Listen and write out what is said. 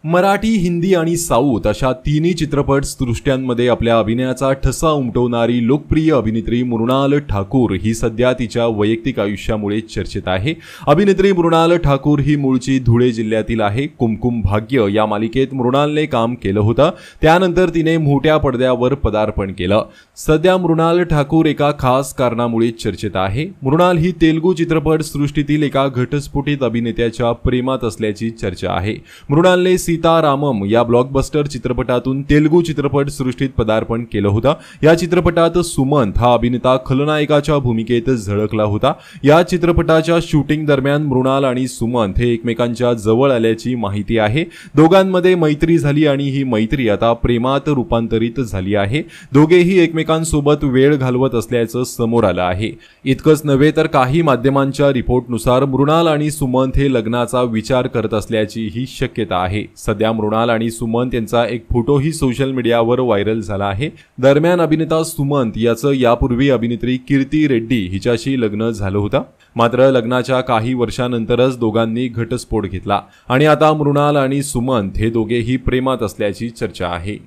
मराठी, हिंदी आणि साऊथ अशा तिन्ही चित्रपट सृष्ट्यांमध्ये आपल्या अभिनयाचा ठसा उमटवणारी लोकप्रिय अभिनेत्री मृणाल ठाकूर ही सध्या तिच्या वैयक्तिक आयुष्यामुळे चर्चेत आहे। अभिनेत्री मृणाल ठाकूर ही मूळची धुळे जिल्ह्यातील आहे। कुमकुम भाग्य या मालिकेत मृणालने काम केलं होतं, त्यानंतर तिने मोठ्या पडद्यावर पदार्पण केलं। सध्या मृणाल ठाकूर एका खास कारणामुळे चर्चेत आहे। मृणाल ही तेलुगू चित्रपट सृष्टीतील एका घटस्फोटित अभिनेत्याच्या प्रेमात असल्याची चर्चा आहे। मृणालने सीतारामम या ब्लॉकबस्टर चित्रपटातून तेलुगू चित्रपट सृष्टीत पदार्पण केलं होतं। या चित्रपटात सुमंत हा अभिनेता खलनायकाच्या भूमिकेत झळकला होता। या चित्रपटाच्या शूटिंग दरम्यान मृणाल आणि सुमंत हे एकमेकांच्या जवळ आल्याची माहिती आहे। दोघांमध्ये मैत्री झाली आणि ही मैत्री आता प्रेमात रूपांतरित झाली आहे। दोघेही एकमेकांसोबत वेळ घालवत असल्याचं समोर आलं आहे। इतकंच नव्हे तर काही माध्यमांच्या रिपोर्टनुसार मृणाल आणि सुमंत हे लग्नाचा विचार करत असल्याची ही शक्यता आहे। सध्या मृणाल आणि सुमंत यांचा एक फोटोही सोशल मीडियावर व्हायरल झाला आहे। दरम्यान अभिनेता सुमंत याचं यापूर्वी अभिनेत्री कीर्ती रेड्डी हिच्याशी लग्न झालं होतं, मात्र लग्नाच्या काही वर्षांनंतरच दोघांनी घटस्फोट घेतला आणि आता मृणाल आणि सुमंत हे दोघेही प्रेमात असल्याची चर्चा आहे।